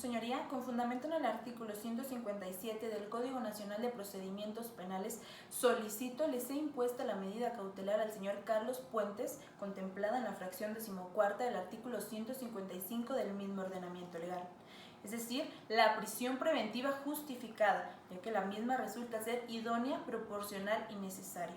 Señoría, con fundamento en el artículo 157 del Código Nacional de Procedimientos Penales, solicito le sea impuesta la medida cautelar al señor Carlos Puentes, contemplada en la fracción 14ª del artículo 155 del mismo ordenamiento legal. Es decir, la prisión preventiva justificada, ya que la misma resulta ser idónea, proporcional y necesaria.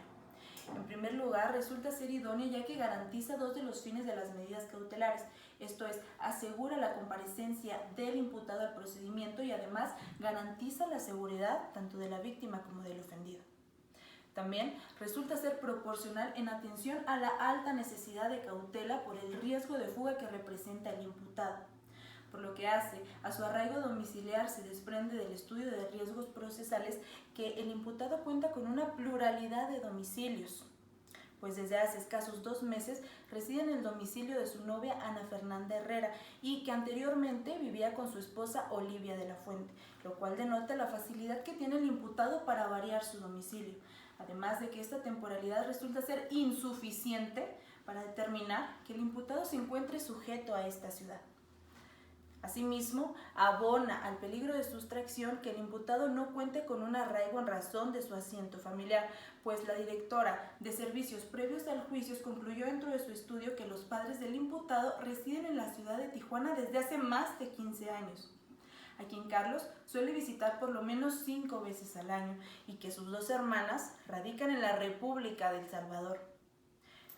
En primer lugar, resulta ser idónea ya que garantiza dos de los fines de las medidas cautelares, esto es, asegura la comparecencia del imputado al procedimiento y además garantiza la seguridad tanto de la víctima como del ofendido. También resulta ser proporcional en atención a la alta necesidad de cautela por el riesgo de fuga que representa el imputado. Por lo que hace a su arraigo domiciliar se desprende del estudio de riesgos procesales que el imputado cuenta con una pluralidad de domicilios, pues desde hace escasos 2 meses reside en el domicilio de su novia Ana Fernanda Herrera y que anteriormente vivía con su esposa Olivia de la Fuente, lo cual denota la facilidad que tiene el imputado para variar su domicilio, además de que esta temporalidad resulta ser insuficiente para determinar que el imputado se encuentre sujeto a esta ciudad. Asimismo, abona al peligro de sustracción que el imputado no cuente con un arraigo en razón de su asiento familiar, pues la directora de servicios previos al juicio concluyó dentro de su estudio que los padres del imputado residen en la ciudad de Tijuana desde hace más de 15 años, a quien Carlos suele visitar por lo menos 5 veces al año y que sus 2 hermanas radican en la República de El Salvador.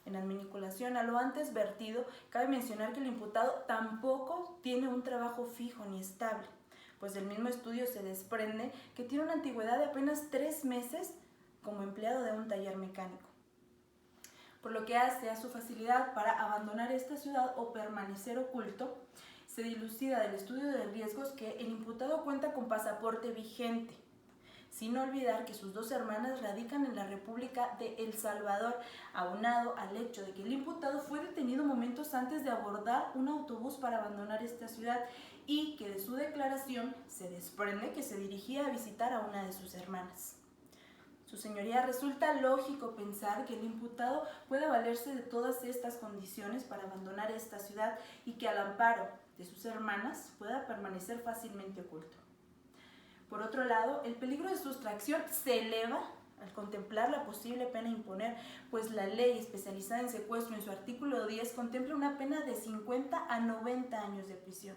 En adminiculación a lo antes vertido, cabe mencionar que el imputado tampoco tiene un trabajo fijo ni estable, pues del mismo estudio se desprende que tiene una antigüedad de apenas 3 meses como empleado de un taller mecánico, por lo que hace a su facilidad para abandonar esta ciudad o permanecer oculto. Se dilucida del estudio de riesgos que el imputado cuenta con pasaporte vigente, sin olvidar que sus 2 hermanas radican en la República de El Salvador, aunado al hecho de que el imputado fue detenido momentos antes de abordar un autobús para abandonar esta ciudad y que de su declaración se desprende que se dirigía a visitar a una de sus hermanas. Su señoría, resulta lógico pensar que el imputado pueda valerse de todas estas condiciones para abandonar esta ciudad y que al amparo de sus hermanas pueda permanecer fácilmente oculto. Por otro lado, el peligro de sustracción se eleva al contemplar la posible pena a imponer, pues la ley especializada en secuestro en su artículo 10 contempla una pena de 50 a 90 años de prisión,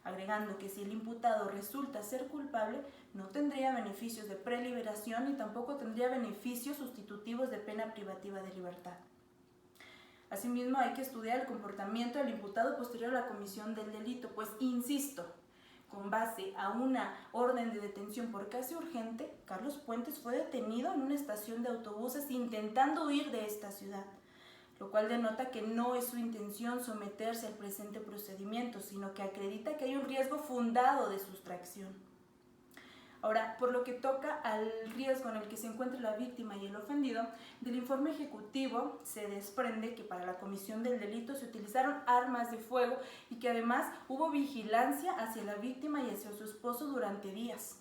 agregando que si el imputado resulta ser culpable, no tendría beneficios de preliberación ni tampoco tendría beneficios sustitutivos de pena privativa de libertad. Asimismo, hay que estudiar el comportamiento del imputado posterior a la comisión del delito, pues, insisto, con base a una orden de detención por caso urgente, Carlos Puentes fue detenido en una estación de autobuses intentando huir de esta ciudad, lo cual denota que no es su intención someterse al presente procedimiento, sino que acredita que hay un riesgo fundado de sustracción. Ahora, por lo que toca al riesgo en el que se encuentra la víctima y el ofendido, del informe ejecutivo se desprende que para la comisión del delito se utilizaron armas de fuego y que además hubo vigilancia hacia la víctima y hacia su esposo durante días.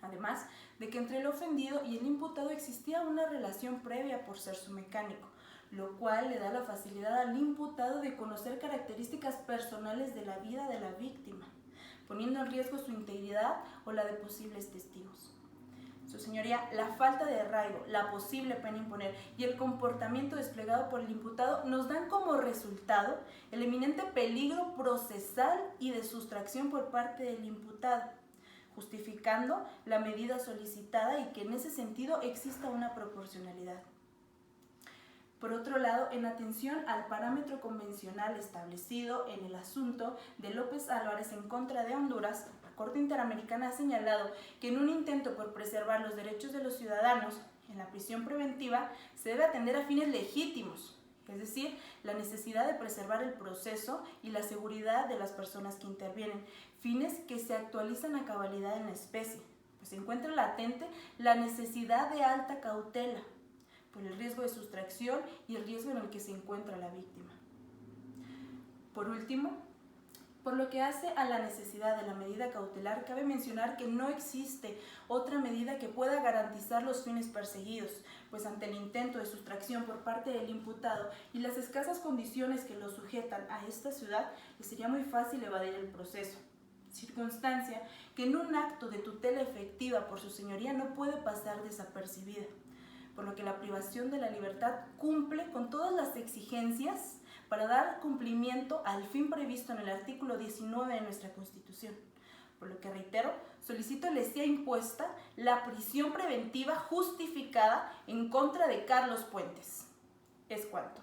Además de que entre el ofendido y el imputado existía una relación previa por ser su mecánico, lo cual le da la facilidad al imputado de conocer características personales de la vida de la víctima, poniendo en riesgo su integridad o la de posibles testigos. Su señoría, la falta de arraigo, la posible pena a imponer y el comportamiento desplegado por el imputado nos dan como resultado el eminente peligro procesal y de sustracción por parte del imputado, justificando la medida solicitada y que en ese sentido exista una proporcionalidad. Por otro lado, en atención al parámetro convencional establecido en el asunto de López Álvarez en contra de Honduras, la Corte Interamericana ha señalado que en un intento por preservar los derechos de los ciudadanos en la prisión preventiva se debe atender a fines legítimos, es decir, la necesidad de preservar el proceso y la seguridad de las personas que intervienen, fines que se actualizan a cabalidad en la especie, pues se encuentra latente la necesidad de alta cautela por el riesgo de sustracción y el riesgo en el que se encuentra la víctima. Por último, por lo que hace a la necesidad de la medida cautelar, cabe mencionar que no existe otra medida que pueda garantizar los fines perseguidos, pues ante el intento de sustracción por parte del imputado y las escasas condiciones que lo sujetan a esta ciudad, le sería muy fácil evadir el proceso. circunstancia que en un acto de tutela efectiva por su señoría no puede pasar desapercibida, por lo que la privación de la libertad cumple con todas las exigencias para dar cumplimiento al fin previsto en el artículo 19 de nuestra Constitución. Por lo que reitero, solicito le sea impuesta la prisión preventiva justificada en contra de Carlos Puentes. Es cuanto.